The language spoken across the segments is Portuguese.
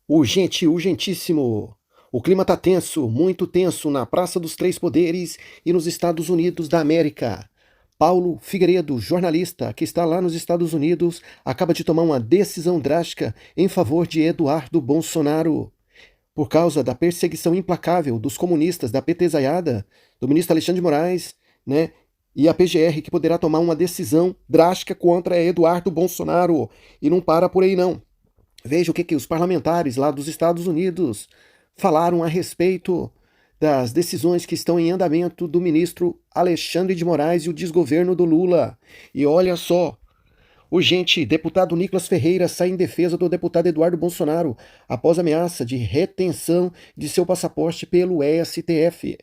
Urgente, urgentíssimo! O clima tá tenso, muito tenso, na Praça dos Três Poderes e nos Estados Unidos da América. Paulo Figueiredo, jornalista que está lá nos Estados Unidos, acaba de tomar uma decisão drástica em favor de Eduardo Bolsonaro. Por causa da perseguição implacável dos comunistas da PT-zaiada, do ministro Alexandre de Moraes, né? E a PGR que poderá tomar uma decisão drástica contra Eduardo Bolsonaro. E não para por aí, não. Veja o que os parlamentares lá dos Estados Unidos falaram a respeito das decisões que estão em andamento do ministro Alexandre de Moraes e o desgoverno do Lula. E olha só, urgente, deputado Nicolas Ferreira sai em defesa do deputado Eduardo Bolsonaro após ameaça de retenção de seu passaporte pelo STF.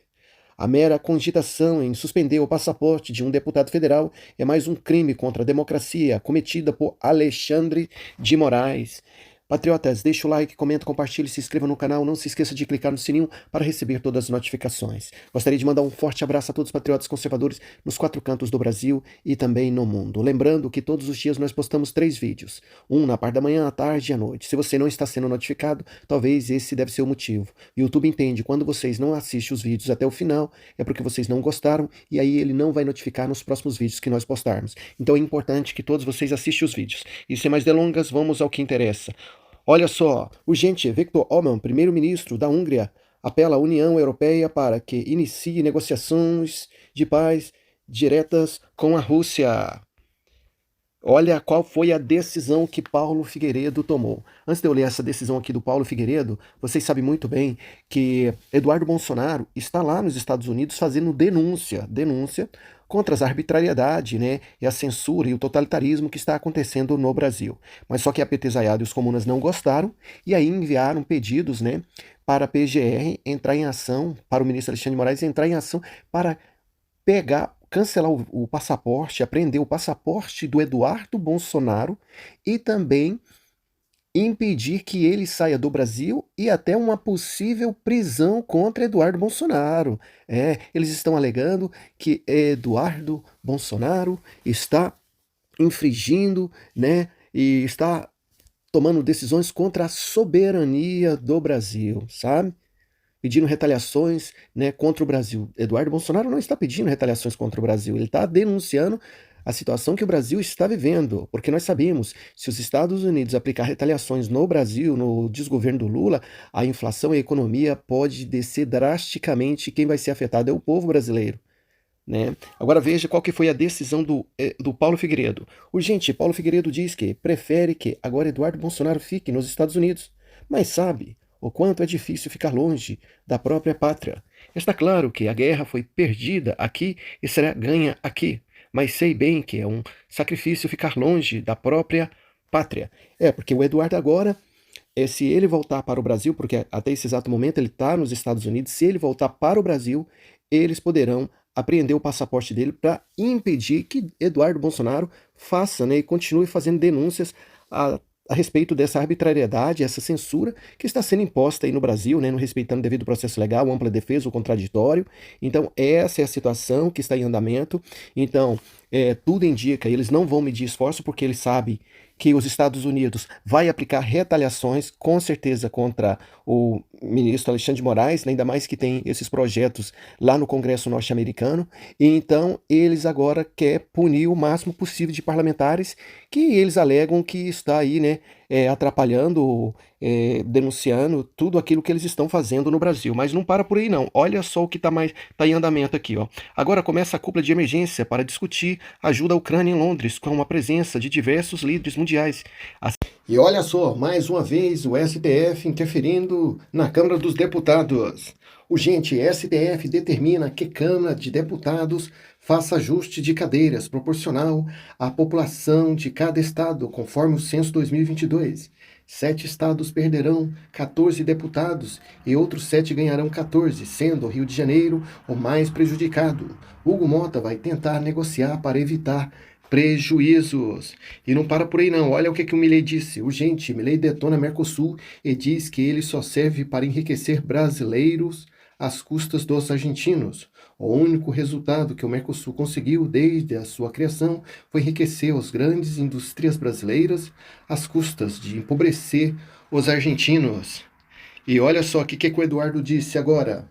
A mera cogitação em suspender o passaporte de um deputado federal é mais um crime contra a democracia cometida por Alexandre de Moraes. Patriotas, deixa o like, comenta, compartilhe, se inscreva no canal, não se esqueça de clicar no sininho para receber todas as notificações. Gostaria de mandar um forte abraço a todos os patriotas conservadores nos 4 cantos do Brasil e também no mundo. Lembrando que todos os dias nós postamos 3 vídeos, um na parte da manhã, à tarde e à noite. Se você não está sendo notificado, talvez esse deve ser o motivo. O YouTube entende quando vocês não assistem os vídeos até o final, é porque vocês não gostaram e aí ele não vai notificar nos próximos vídeos que nós postarmos. Então é importante que todos vocês assistam os vídeos. E sem mais delongas, vamos ao que interessa. Olha só, urgente, Viktor Orbán, primeiro-ministro da Hungria, apela à União Europeia para que inicie negociações de paz diretas com a Rússia. Olha qual foi a decisão que Paulo Figueiredo tomou. Antes de eu ler essa decisão aqui do Paulo Figueiredo, vocês sabem muito bem que Eduardo Bolsonaro está lá nos Estados Unidos fazendo denúncia contra as arbitrariedades, né, e a censura e o totalitarismo que está acontecendo no Brasil. Mas só que a PT-zaiada e os comunas não gostaram e aí enviaram pedidos, né, para a PGR entrar em ação, para o ministro Alexandre de Moraes entrar em ação para cancelar o passaporte, apreender o passaporte do Eduardo Bolsonaro e também impedir que ele saia do Brasil e até uma possível prisão contra Eduardo Bolsonaro. Eles estão alegando que Eduardo Bolsonaro está infringindo, né, e está tomando decisões contra a soberania do Brasil, sabe? Pedindo retaliações, né, contra o Brasil. Eduardo Bolsonaro não está pedindo retaliações contra o Brasil, ele está denunciando a situação que o Brasil está vivendo, porque nós sabemos, se os Estados Unidos aplicar retaliações no Brasil, no desgoverno do Lula, a inflação e a economia pode descer drasticamente, e quem vai ser afetado é o povo brasileiro. Né? Agora veja qual que foi a decisão do Paulo Figueiredo. Urgente, Paulo Figueiredo diz que prefere que agora Eduardo Bolsonaro fique nos Estados Unidos, mas sabe o quanto é difícil ficar longe da própria pátria. Está claro que a guerra foi perdida aqui e será ganha aqui, mas sei bem que é um sacrifício ficar longe da própria pátria. Porque o Eduardo agora, se ele voltar para o Brasil, porque até esse exato momento ele está nos Estados Unidos, se ele voltar para o Brasil, eles poderão apreender o passaporte dele para impedir que Eduardo Bolsonaro faça, né, e continue fazendo denúncias a respeito dessa arbitrariedade, essa censura que está sendo imposta aí no Brasil, né, não respeitando o devido processo legal, ampla defesa, o contraditório. Então, essa é a situação que está em andamento. Então, tudo indica, eles não vão medir esforço porque eles sabem que os Estados Unidos vai aplicar retaliações, com certeza, contra o ministro Alexandre de Moraes, né, ainda mais que tem esses projetos lá no Congresso norte-americano. E então, eles agora querem punir o máximo possível de parlamentares que eles alegam que está aí, né, atrapalhando, denunciando tudo aquilo que eles estão fazendo no Brasil. Mas não para por aí, não. Olha só o que está em andamento aqui, ó. Agora começa a cúpula de emergência para discutir ajuda à Ucrânia em Londres, com a presença de diversos líderes mundiais. E olha só, mais uma vez o STF interferindo na Câmara dos Deputados. Urgente, STF determina que Câmara de Deputados faça ajuste de cadeiras proporcional à população de cada estado, conforme o censo 2022. 7 estados perderão 14 deputados e outros 7 ganharão 14, sendo o Rio de Janeiro o mais prejudicado. Hugo Mota vai tentar negociar para evitar prejuízos. E não para por aí não, olha o que o Milei disse. Urgente, Milei detona Mercosul e diz que ele só serve para enriquecer brasileiros às custas dos argentinos. O único resultado que o Mercosul conseguiu desde a sua criação foi enriquecer as grandes indústrias brasileiras às custas de empobrecer os argentinos. E olha só o que o Eduardo disse agora.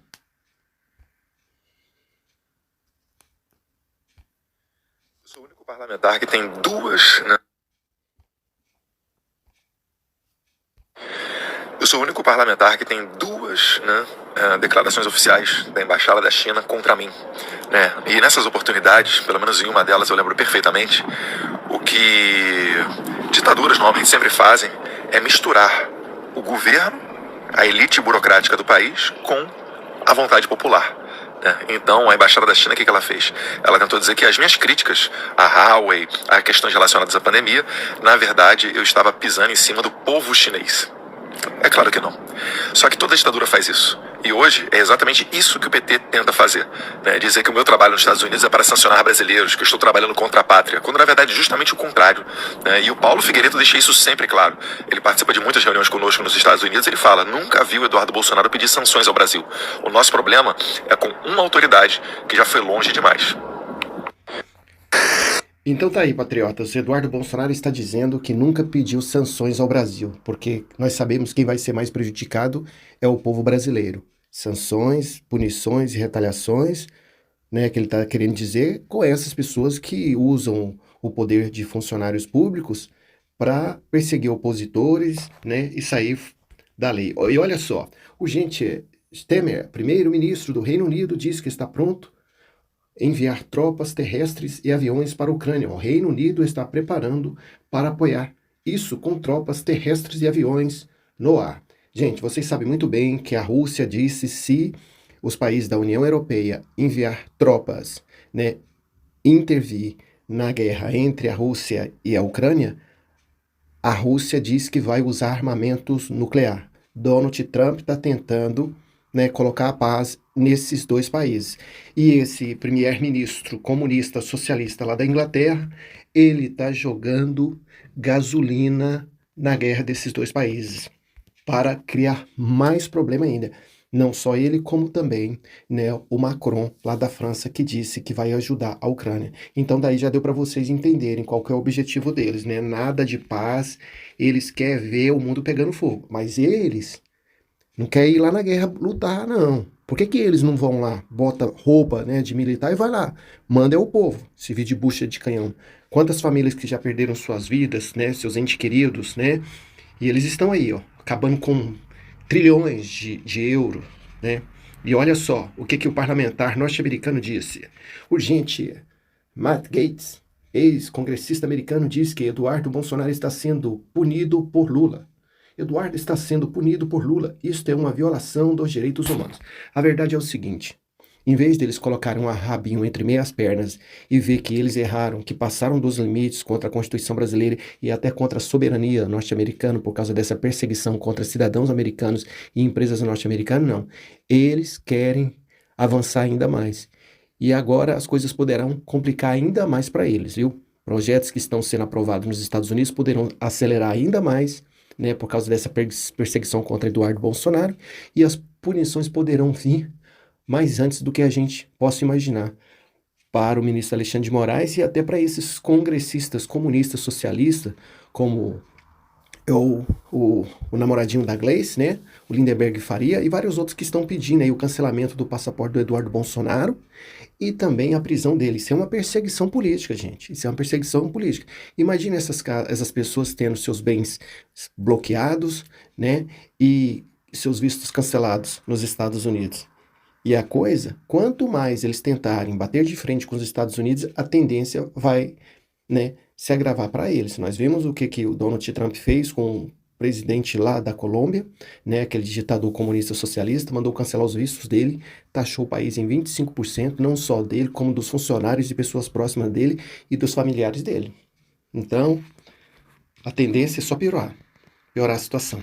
Eu sou o único parlamentar que tem duas, né? Eu sou o único parlamentar que tem duas, né, declarações oficiais da Embaixada da China contra mim, né? E nessas oportunidades, pelo menos em uma delas eu lembro perfeitamente, o que ditaduras normalmente sempre fazem é misturar o governo, a elite burocrática do país, com a vontade popular. Então, a Embaixada da China, o que ela fez? Ela tentou dizer que as minhas críticas à Huawei, a questões relacionadas à pandemia, na verdade, eu estava pisando em cima do povo chinês. É claro que não. Só que toda ditadura faz isso. E hoje é exatamente isso que o PT tenta fazer, né? Dizer que o meu trabalho nos Estados Unidos é para sancionar brasileiros, que eu estou trabalhando contra a pátria, quando na verdade é justamente o contrário, né? E o Paulo Figueiredo deixa isso sempre claro. Ele participa de muitas reuniões conosco nos Estados Unidos, ele fala: nunca vi o Eduardo Bolsonaro pedir sanções ao Brasil. O nosso problema é com uma autoridade que já foi longe demais. Então tá aí, patriotas. Eduardo Bolsonaro está dizendo que nunca pediu sanções ao Brasil, porque nós sabemos que quem vai ser mais prejudicado é o povo brasileiro. Sanções, punições e retaliações, né, que ele está querendo dizer com essas pessoas que usam o poder de funcionários públicos para perseguir opositores, né, e sair da lei. E olha só, o gente Temer, primeiro-ministro do Reino Unido, diz que está pronto enviar tropas terrestres e aviões para a Ucrânia. O Reino Unido está preparando para apoiar isso com tropas terrestres e aviões no ar. Gente, vocês sabem muito bem que a Rússia disse se os países da União Europeia enviar tropas, né, intervir na guerra entre a Rússia e a Ucrânia, a Rússia diz que vai usar armamentos nuclear. Donald Trump está tentando, né, colocar a paz nesses dois países. E esse primeiro-ministro comunista socialista lá da Inglaterra, ele está jogando gasolina na guerra desses dois países para criar mais problema ainda. Não só ele, como também, né, o Macron, lá da França, que disse que vai ajudar a Ucrânia. Então daí já deu para vocês entenderem qual que é o objetivo deles, né? Nada de paz, eles querem ver o mundo pegando fogo, mas eles não querem ir lá na guerra lutar, não. Por que eles não vão lá, bota roupa, né, de militar e vai lá? Manda é o povo, servir de bucha de canhão. Quantas famílias que já perderam suas vidas, né, seus entes queridos, né? E eles estão aí, ó, acabando com trilhões de euros, né? E olha só o que o parlamentar norte-americano disse. Urgente, Matt Gaetz, ex-congressista americano, diz que Eduardo Bolsonaro está sendo punido por Lula. Eduardo está sendo punido por Lula. Isto é uma violação dos direitos humanos. A verdade é o seguinte: em vez deles colocarem um rabinho entre meias pernas e ver que eles erraram, que passaram dos limites contra a Constituição brasileira e até contra a soberania norte-americana por causa dessa perseguição contra cidadãos americanos e empresas norte-americanas, não. Eles querem avançar ainda mais. E agora as coisas poderão complicar ainda mais para eles, viu? Projetos que estão sendo aprovados nos Estados Unidos poderão acelerar ainda mais, né, por causa dessa perseguição contra Eduardo Bolsonaro, e as punições poderão vir mais antes do que a gente possa imaginar, para o ministro Alexandre de Moraes e até para esses congressistas comunistas socialistas, como o namoradinho da Gleice, né, o Lindenberg Faria e vários outros que estão pedindo aí o cancelamento do passaporte do Eduardo Bolsonaro e também a prisão dele. Isso é uma perseguição política, gente. Isso é uma perseguição política. Imagine essas pessoas tendo seus bens bloqueados, né, e seus vistos cancelados nos Estados Unidos. E a coisa, quanto mais eles tentarem bater de frente com os Estados Unidos, a tendência vai, né, se agravar para eles. Nós vimos o que o Donald Trump fez com o presidente lá da Colômbia, né, aquele ditador comunista socialista, mandou cancelar os vistos dele, taxou o país em 25%, não só dele, como dos funcionários e pessoas próximas dele e dos familiares dele. Então, a tendência é só piorar a situação.